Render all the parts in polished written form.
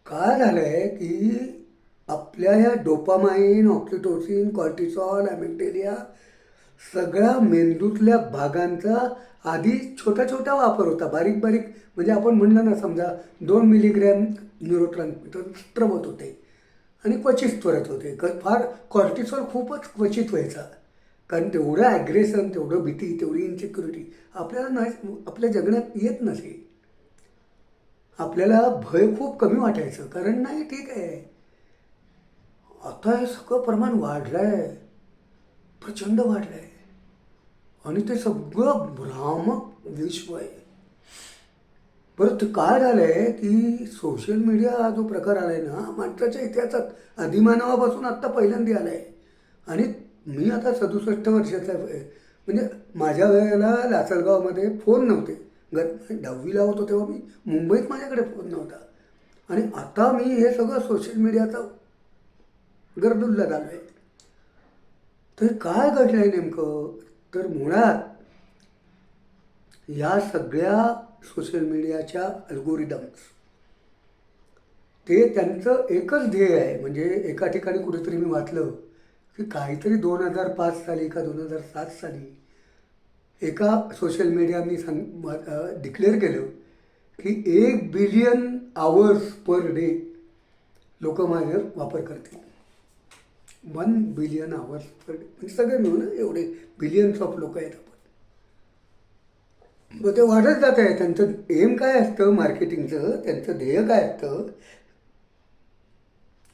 काय झालंय की आपल्या ह्या डोपामाइन, ऑक्सिटोसिन, कॉर्टिसॉल, ॲमिग्डालिया सगळ्या मेंदूतल्या भागांचा आधी छोटा छोटा वापर होता, बारीक बारीक. म्हणजे आपण म्हणलं ना, समजा 2 मिलीग्रॅम न्यूरोट्रान्समीटर स्त्रवत होते आणि क्वचित त्वरत होते. फार कॉर्टिसॉल खूपच क्वचित व्हायचा, कारण तेवढं ॲग्रेशन, तेवढं भीती, तेवढी इन्सिक्युरिटी आपल्याला नाही, आपल्या जगण्यात येत नसे. आपल्याला भय खूप कमी वाटायचं, कारण नाही ठीक आहे. आता हे सगळं प्रमाण वाढलं आहे, प्रचंड वाढलं आहे, आणि ते सगळं भ्रामक विश्व आहे. बरं, ते काय झालं आहे की सोशल मीडिया हा जो प्रकार आला आहे ना, माणसाच्या इतिहासात आदिमानवापासून आत्ता पहिल्यांदा आला आहे. आणि मी आता 67 वर्षाचा आहे. म्हणजे माझ्या वेळेला लासलगावमध्ये फोन नव्हते. 10वीला होतो तेव्हा मी मुंबईत, माझ्याकडे फोन नव्हता. आणि आता मी हे सगळं सोशल मीडियाचा गर्दुल्ला झालो आहे. तर काय घडलं आहे नेमकं? तर मुळात या सगळ्या सोशल मीडियाच्या अल्गोरिदम्स, ते त्यांचं एकच ध्येय आहे. म्हणजे एका ठिकाणी कुठेतरी मी वाचलं की काहीतरी 2005 साली का 2007 साली एका सोशल मीडियानी डिक्लेअर केलं की 1 बिलियन आवर्स पर डे लोक माझे वापर करतील. 1 बिलियन आवर्स पर डे म्हणजे सगळे मिळून एवढे बिलियन्स ऑफ लोक आहेत आपण. मग ते वाढत जात आहे. त्यांचं एम काय असतं मार्केटिंगचं, त्यांचं ध्येय काय असतं,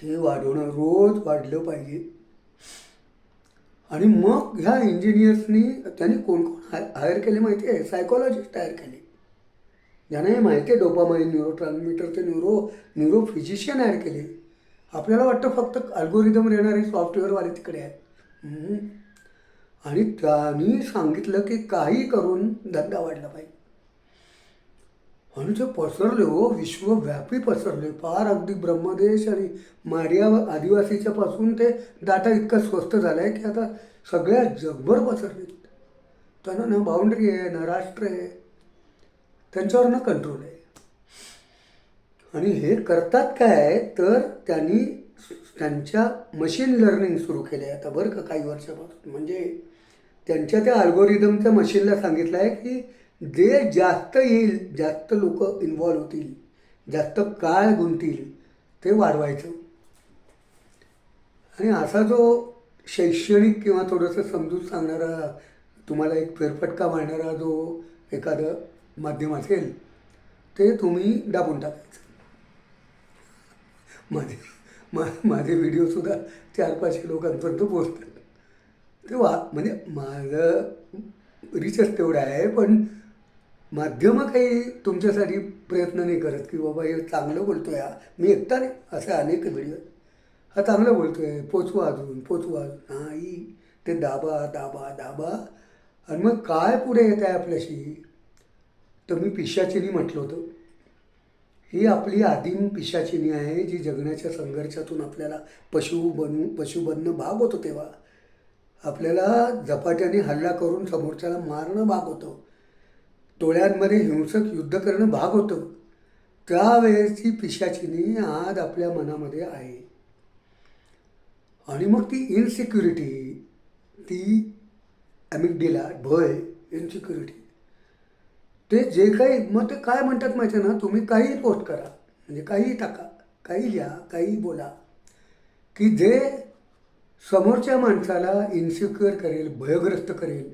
ते वाढवणं, रोज वाढलं पाहिजे. आणि मग ह्या इंजिनियर्सनी, त्यांनी कोण कोण हायर केले माहिती आहे? सायकॉलॉजिस्ट हायर केले, ज्यांना हे माहिती आहे डोपामाइन, न्यूरो ट्रान्समीटर, ते न्यूरो फिजिशियन हायर केले. आपल्याला वाटतं फक्त अल्गोरिदम देणारे सॉफ्टवेअरवाले तिकडे आहेत. आणि त्यांनी सांगितलं की काही करून धंदा वाढला पाहिजे. आणि ते पसरले हो, विश्वव्यापी पसरले. फार अगदी ब्रह्मदेश आणि मारिया आदिवासीच्या पासून ते डाटा इतकं स्वस्त झालं आहे की आता सगळ्या जगभर पसरले. त्यांना ना बाउंड्री आहे, ना राष्ट्र आहे, त्यांच्यावर ना कंट्रोल आहे. आणि हे करतात काय, तर त्यांनी त्यांच्या मशीन लर्निंग सुरू केलं आहे आता, बरं का, काही वर्षापासून. म्हणजे त्यांच्या त्या अल्गोरिदमच्या मशीनला सांगितलं आहे की जे जास्त येईल, जास्त लोक इन्व्हॉल्व होतील, जास्त काळ गुंतील, ते वाढवायचं. आणि असा जो शैक्षणिक किंवा थोडंसं समजून सांगणारा, तुम्हाला एक फेरफटका मारणारा जो एखादं माध्यम असेल, ते तुम्ही दाबून टाकायचं. माझे माझे व्हिडिओसुद्धा 400-500 लोकांपर्यंत पोचतात. ते म्हणजे माझं रिसर्च तेवढं आहे, पण माध्यमं काही तुमच्यासाठी प्रयत्न नाही करत की बाबा हे चांगलं बोलतो आहे, मी एकटा नाही, असे अनेक व्हिडिओ, हा चांगलं बोलतो आहे, पोचवा अजून, पोचवा अजून. नाही, ते दाबा दाबा दाबा. आणि मग काय पुढे येत आहे आपल्याशी? तर मी पिशाचिनी म्हटलं होतं, ही आपली आदिम पिशाचिनी आहे, जी जगण्याच्या संघर्षातून आपल्याला पशु बनणं भाग होतं. तेव्हा आपल्याला झपाट्याने हल्ला करून समोरच्याला मारणं भाग होतं, टोळ्यांमध्ये हिंसक युद्ध करणं भाग होतं. त्यावेळेसची पिशाचिनी आज आपल्या मनामध्ये आहे. आणि मग ती इनसिक्युरिटी, ती ॲमिग्डाला, भय, इन्सिक्युरिटी, ते जे काही, मग ते काय म्हणतात माहिती आहे ना, तुम्ही काहीही पोस्ट करा, म्हणजे काहीही टाका, काही लिहा, काहीही बोला, की जे समोरच्या माणसाला इन्सिक्युअर करेल, भयग्रस्त करेल,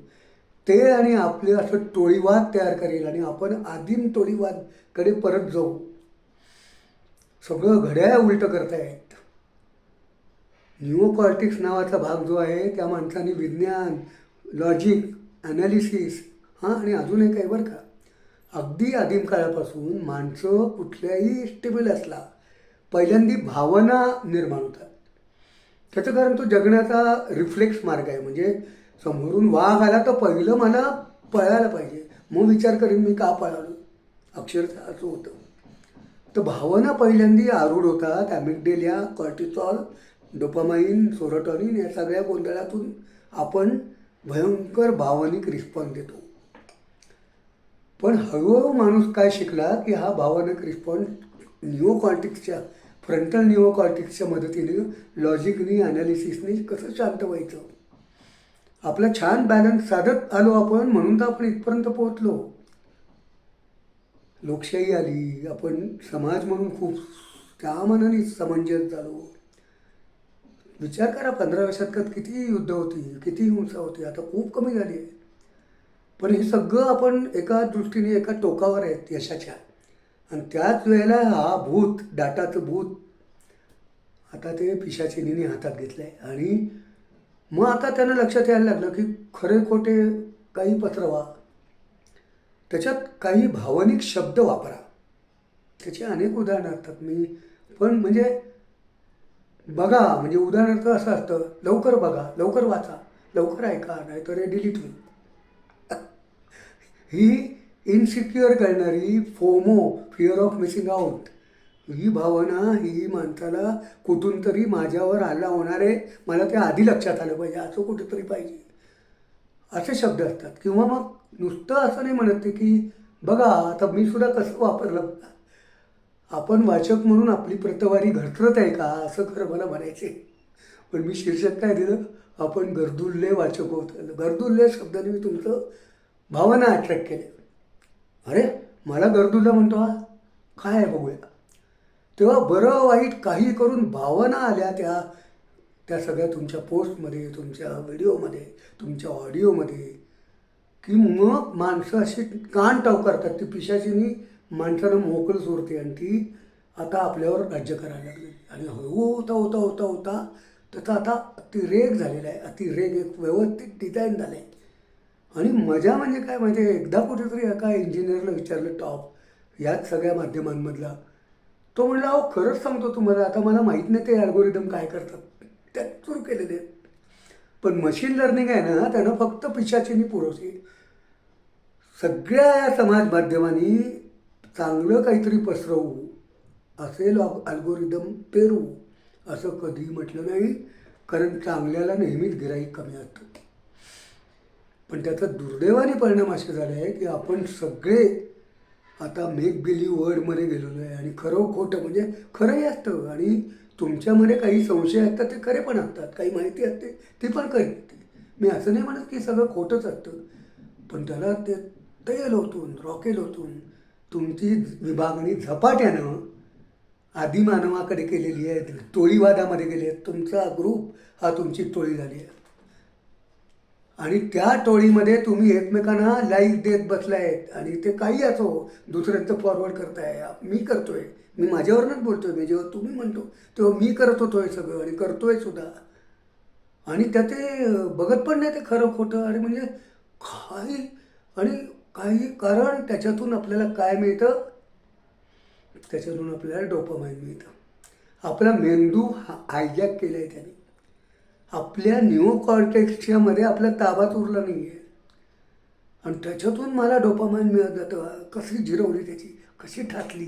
ते आणि आपले असं टोळीवाद तयार करेल, आणि आपण आदिम टोळीवादकडे परत जाऊ. सगळं घड्याळ उलटं करतायत. न्यूओकॉर्टिक्स नावाचा भाग जो आहे, त्या माणसाने विज्ञान, लॉजिक, ॲनालिसिस, आणि अजून एक आहे बरं का, अगदी आदिम काळापासून माणसं कुठल्याही स्टिम्युलसला पहिल्यांदी भावना निर्माण होतात. त्याचं कारण तो जगण्याचा रिफ्लेक्स मार्ग आहे. म्हणजे समोरून वाघ आला तर पहिलं मला पळायला पाहिजे, मग विचार करेन मी का पळालो, अक्षरशः असं होतं. तर भावना पहिल्यांदी आरूढ होतात. ॲमिग्डालिया, कॉर्टिसॉल, डोपामाइन, सेरोटोनिन, या सगळ्या गोंधळातून आपण भयंकर भावनिक रिस्पॉन्स देतो. पण हळूहळू माणूस काय शिकला की हा भावनिक रिस्पॉन्स न्यूओकॉर्टिक्सच्या फ्रंटल निओकॉर्टिक्सच्या मदतीने लॉजिकनी ॲनालिसिसनी कसं शांत व्हायचं. आपला छान बॅलन्स साधत आलो आपण, म्हणून तर आपण इथपर्यंत पोहोचलो. लोकशाही आली, आपण समाज म्हणून खूप त्या मानाने समंजस झालो. विचार करा 15व्या शतकात किती युद्ध होती, किती हिंसा होती, आता खूप कमी झाली आहे. पण हे सगळं आपण एका दृष्टीने एका टोकावर आहेत यशाच्या. आणि त्याच वेळेला हा भूत, डाटाचं भूत आता ते पिशाचिनीने हातात घेतलं आहे. आणि मग आता त्यांना लक्षात यायला लागलं की खरे खोटे काही पसरवा, त्याच्यात काही भावनिक शब्द वापरा. त्याची अनेक उदाहरणं असतात. मी पण म्हणजे बघा, म्हणजे उदाहरणार्थ असं असतं, लवकर बघा, लवकर वाचा, लवकर ऐका, नाहीतर हे डिलीट होईल. ही इनसिक्युअर करणारी FOMO, fear of missing out, ही भावना ही माणसाला कुठून तरी माझ्यावर हल्ला होणार आहे, मला ते आधी लक्षात आलं पाहिजे, असं कुठेतरी पाहिजे, असे शब्द असतात. किंवा मग नुसतं असं नाही म्हणत ते की बघा आता मी सुद्धा कसं वापरलं बघा. आपण वाचक म्हणून आपली प्रतवारी घरचरत आहे का, असं खरं मला म्हणायचे. पण मी शीर्षक काय दिलं, आपण गर्दुल्ले वाचक होत. गर्दुल्ले शब्दाने मी तुमचं भावना अट्रॅक्ट केले. अरे मला गर्दुल्ला म्हणतो हा, काय आहे बघूया. तेव्हा बरं वाईट काही करून भावना आल्या त्या त्या सगळ्या तुमच्या पोस्टमध्ये, तुमच्या व्हिडिओमध्ये, तुमच्या ऑडिओमध्ये, की मग माणसं अशी कान टवकारतात. ती पिशाचिनी माणसानं मोकळं सोडते आणि ती आता आपल्यावर राज्य करायला लागली. आणि होता होता होता होता त्याचा आता अतिरेक झालेला आहे. अतिरेक एक व्यवस्थित डिझाईन झालं आहे. आणि मजा म्हणजे काय, म्हणजे एकदा कुठेतरी एका इंजिनियरला विचारलं, टॉप याच सगळ्या माध्यमांमधला, तो म्हणला अहो खरंच सांगतो तुम्हाला, आता मला माहीत नाही ते अल्गोरिदम काय करतात, त्यात सुरू केलेले आहेत. पण मशीन लर्निंग आहे ना, त्यानं फक्त पिशाचिनी पुरवते. सगळ्या या समाज माध्यमांनी चांगलं काहीतरी पसरवू, असेल अल्गोरिदम पेरू, असं कधी म्हटलं नाही. कारण चांगल्याला नेहमीच गिराईक कमी असतं. पण त्याचा दुर्दैवाने परिणाम असे झाले आहे की आपण सगळे आता मेक बिलीव्ह वर्डमध्ये गेलेलो आहे. आणि खरं खोटं म्हणजे खरंही असतं, आणि तुमच्यामध्ये काही संशय असतात ते खरे पण असतात, काही माहिती असते ती पण खरी असते. मी असं नाही म्हणत की सगळं खोटंच असतं, पण त्याला ते तेल ओतून, रॉकेल ओतून तुमची विभागणी झपाट्यानं आदिमानवाकडे केलेली आहे, टोळीवादामध्ये गेले आहेत. तुमचा ग्रुप हा तुमची टोळी झाली आहे. आणि त्या टोळीमध्ये तुम्ही एकमेकांना लाईक देत बसलायत, आणि ते काही असो, दुसऱ्यांचं फॉरवर्ड करताय, मी करतोय, मी माझ्यावरनंच बोलतोय. मी जेव्हा तुम्ही म्हणतो तेव्हा मी करत होतो हे सगळं, आणि करतोय सुद्धा. आणि त्याचे बघत पण नाही ते खरं खोटं. आणि म्हणजे काही आणि काही, कारण त्याच्यातून आपल्याला काय मिळतं, त्याच्यातून आपल्याला डोपामाइन मिळतं. आपला मेंदू हायजॅक केला आहे त्याने. आपल्या निओकॉर्टेक्सच्या मध्ये आपला ताबाच उरला नाही आहे, आणि त्याच्यातून मला डोपामाइन मिळत जातं. कशी जिरवली त्याची, कशी ठातली,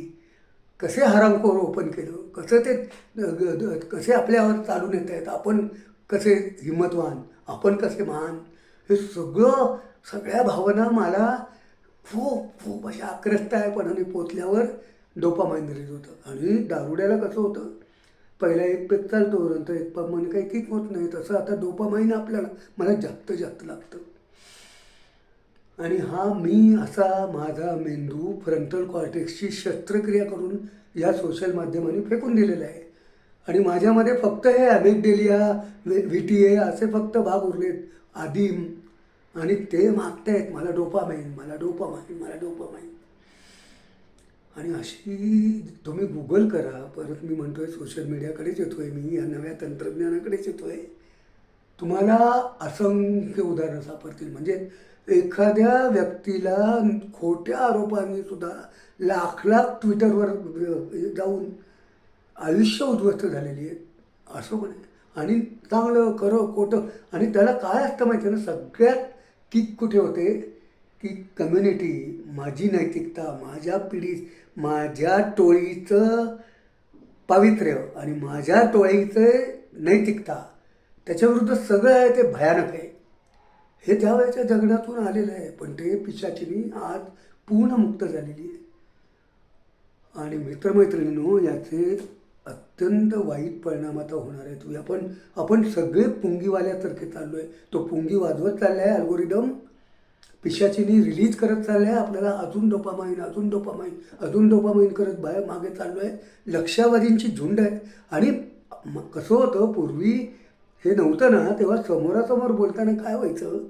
कसे हरामखोर ओपन केलं, कसं ते कसे आपल्यावर चालून येत आहेत, आपण कसे हिंमतवान, आपण कसे महान, हे सगळं सगळ्या भावना मला खूप खूप अशा आक्रस्तायपणाने पोचल्यावर डोपामाइन रिलीज होतं. आणि दारुड्याला कसं होतं, पहिला एक पेक चालतो, नंतर एक मन काही किक होत नाही, तसं आता डोपामाइन आपल्याला मला जास्त जास्त लागतं. आणि हा मी असा माझा मेंदू फ्रंटल कॉर्टेक्सची शस्त्रक्रिया करून या सोशल माध्यमांनी फेकून दिलेला आहे. आणि माझ्यामध्ये फक्त हे ॲमिग्डेलिया, व्हीटीए असे फक्त भाग उरलेत आदिम, आणि ते मागतायत मला डोपामाइन, मला डोपामाइन, मला डोपामाइन. आणि अशी तुम्ही गुगल करा, परत मी म्हणतोय सोशल मीडियाकडेच येतो आहे मी, या नव्या तंत्रज्ञानाकडेच येतो आहे. तुम्हाला असंख्य उदाहरणं सापडतील. म्हणजे एखाद्या व्यक्तीला खोट्या आरोपांनी सुद्धा लाख लाख ट्विटरवर जाऊन आयुष्य उद्ध्वस्त झालेली आहे, असं म्हणे. आणि चांगलं खरं खोटं, आणि त्याला काय असतं माहिती आहे ना, सगळ्यात किक कुठे होते की कम्युनिटी, माझी नैतिकता, माझ्या पिढी, माझ्या टोळीचं पावित्र्य आणि माझ्या टोळीचं नैतिकता, त्याच्याविरुद्ध सगळं आहे ते भयानक आहे. हे त्यावेळेच्या जगण्यातून आलेलं आहे. पण ते पिशाचिनी आज पूर्ण मुक्त झालेली आहे. आणि मित्रमैत्रिणींनो, याचे अत्यंत वाईट परिणाम आता होणार आहेत. आपण सगळे पुंगीवाल्यासारखे चाललो आहे. तो पुंगी वाजवत चालला आहे अल्गोरिदम, पिशाचिनी रिलीज करत चाललं आहे आपल्याला, अजून डोपामाइन, अजून डोपामाइन, अजून डोपामाइन करत बाहेर मागे चाललो आहे. लक्षावधींची झुंड आहे. आणि कसं होतं, पूर्वी हे नव्हतं ना, तेव्हा समोरासमोर बोलताना काय व्हायचं,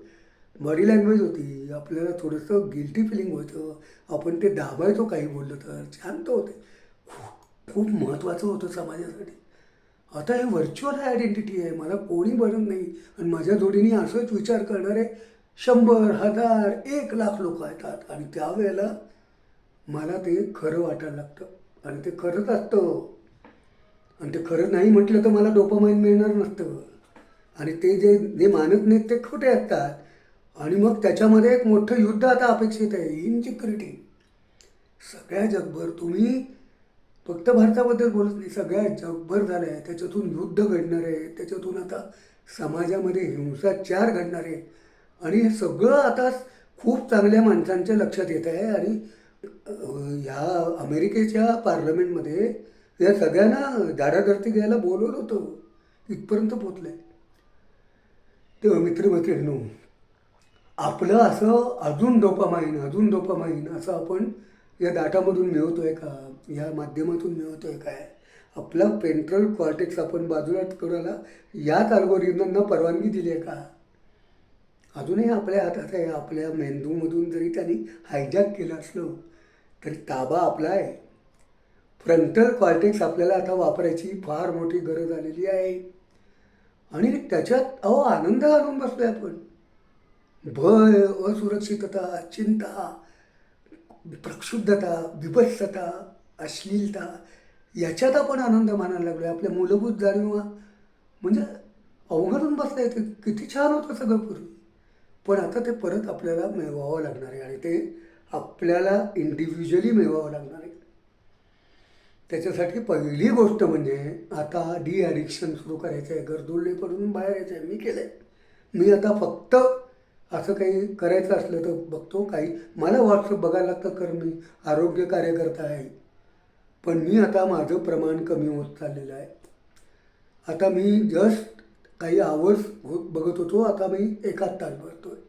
बॉडी लँग्वेज होती, आपल्याला थोडंसं गिल्टी फिलिंग व्हायचं, आपण ते दाबायचो काही बोललं तर, शांत होते. खूप महत्त्वाचं होतं समाजासाठी. आता हे व्हर्च्युअल आयडेंटिटी आहे, मला कोणी बनत नाही आणि माझ्या जोडीने असंच विचार करणारे 100, 1000, 1,00,000 लोक येतात आणि त्यावेळेला मला ते खरं वाटायला लागतं आणि ते खरंच असतं. आणि ते खरं नाही म्हटलं तर मला डोपामाइन मिळणार नसतं. आणि ते जे जे मानत नाहीत ते खोटे असतात. आणि मग त्याच्यामध्ये एक मोठं युद्ध आता अपेक्षित आहे, इनसिक्युरिटी. सगळ्या जगभर, तुम्ही फक्त भारताबद्दल बोलत नाही, सगळ्या जगभर झालं आहे. त्याच्यातून युद्ध घडणार आहे, त्याच्यातून आता समाजामध्ये हिंसाचार घडणार आहे. आणि हे सगळं आता खूप चांगल्या माणसांच्या लक्षात येत आहे. आणि ह्या अमेरिकेच्या पार्लमेंटमध्ये या सगळ्यांना धाराधरती घ्यायला बोलवलं होतं, इथपर्यंत पोचलं आहे. तेव्हा मित्रमैत्रिणींनो, आपलं असं अजून डोपामाइन असं आपण या डाटामधून मिळवतोय का, या माध्यमातून मिळवतोय काय, आपला पेंट्रल कॉर्टेक्स आपण बाजूला करायला याच अल्गोरिदमना परवानगी दिली आहे का. अजूनही आपल्या हातात आहे. आपल्या मेंदूमधून जरी त्यांनी हायजॅक केलं असलं तरी ताबा आपला आहे. फ्रंटल कॉर्टेक्स आपल्याला आता वापरायची फार मोठी गरज आलेली आहे. आणि त्याच्यात आनंद घालून बसलोय आपण. भय, असुरक्षितता, चिंता, प्रक्षुब्धता, बिभत्सता, अश्लीलता, याच्यात आपण आनंद मानायला लागलो आहे. आपल्या मूलभूत जाणीवा म्हणजे अवघडून बसलं आहे. ते किती छान होतं सगळं पूर्वी, पण आता ते परत आपल्याला मिळवावं लागणार आहे. आणि ते आपल्याला इंडिव्हिज्युअली मिळवावं लागणार आहे. त्याच्यासाठी पहिली गोष्ट म्हणजे आता ॲडिक्शन सुरू करायचं आहे, गर्दुल्लेपणातून बाहेर यायचं आहे. मी केलं आहे. मी आता फक्त असं काही करायचं असलं तर बघतो. काही मला व्हॉट्सअप बघायला लागतं, कारण मी आरोग्य कार्यकर्ता आहे. पण मी आता माझं प्रमाण कमी होत चाललेलं आहे. आता मी जस्ट काही आवर्स बघत होतो, आता मी 1 तास बघतो आहे.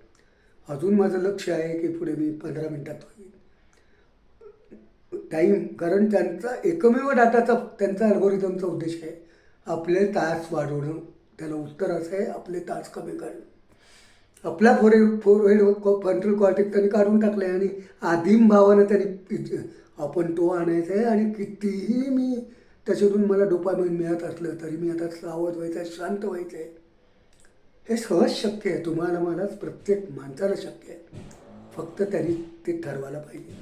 अजून माझं लक्ष आहे की पुढे मी 15 मिनटात होईल टाईम. कारण त्यांचा एकमेव डाटाचा, त्यांचा अल्गोरिदमचा उद्देश आहे आपले तास वाढवणं. त्याला उत्तर असं आहे, आपले तास कमी करणं. आपला फोरहेड फ्रंटल कॉर्टेक्स त्यांनी काढून टाकलं आहे आणि आदिम भावानं त्यांनी आपण तो आणायचा आहे. आणि कितीही मी त्याच्यातून मला डोपामाइन मिळत असलं तरी मी आता सावध व्हायचं आहे, शांत व्हायचं आहे. हे सहज शक्य आहे. तुम्हाला, मलाच, प्रत्येक माणसाला शक्य आहे. फक्त त्यांनी ते ठरवायला पाहिजे.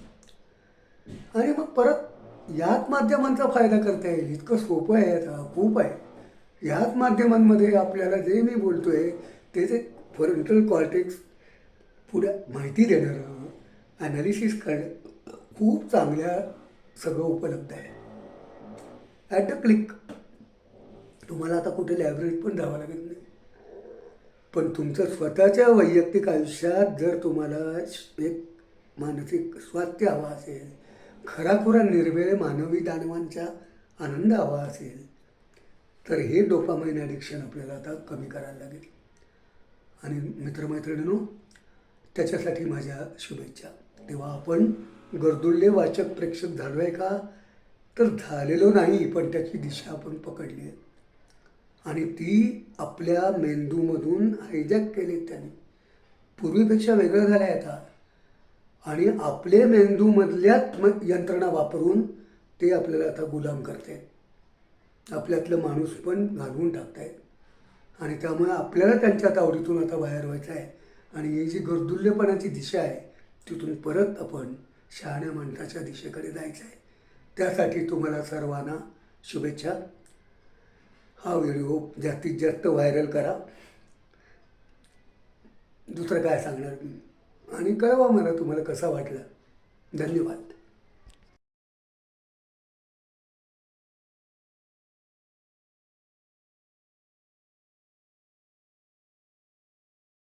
आणि मग परत याच माध्यमांचा फायदा करता येईल. इतकं सोपं आहे, आता खूप आहे. ह्याच माध्यमांमध्ये आपल्याला जे मी बोलतो आहे ते जे फ्रंटल कॉर्टेक्स पुढे माहिती देणारं, ॲनालिसिस करणं, खूप चांगल्या सगळं उपलब्ध आहे ॲट अ क्लिक. तुम्हाला आता कुठे लायब्ररीत पण जावं लागत नाही. पण तुमचं स्वतःच्या वैयक्तिक आयुष्यात जर तुम्हाला एक मानसिक स्वास्थ्य हवा असेल, खराखुरा निर्वेळ मानवी दानवांचा आनंद हवा असेल, तर हे डोपामाइन ॲडिक्शन आपल्याला आता कमी करायला लागेल. आणि मित्रमैत्रिणींनो, त्याच्यासाठी माझ्या शुभेच्छा. तेव्हा आपण गर्दुल्ले वाचक प्रेक्षक झालो आहे का, तर झालेलो नाही, पण त्याची दिशा आपण पकडली आहे आणि ती आपल्या मेंदूमधून हायजॅक केली त्यांनी. पूर्वीपेक्षा वेगळं झालं आहे आता. आणि आपले मेंदूमधल्याच यंत्रणा वापरून ते आपल्याला आता गुलाम करत आहेत. आपल्यातलं माणूस पण घालवून टाकत आहेत. आणि त्यामुळे आपल्याला त्यांच्या तावडीतून आता बाहेर व्हायचं आहे. आणि ही जी गर्दुल्यपणाची दिशा आहे, तिथून परत आपण शहाण्या माणसाच्या दिशेकडे जायचं आहे. त्यासाठी तुम्हाला सर्वांना शुभेच्छा. हा व्हिडिओ जास्तीत जास्त व्हायरल करा. दुसरं काय सांगणार मी, आणि कळवा मला तुम्हाला कसा वाटला. धन्यवाद.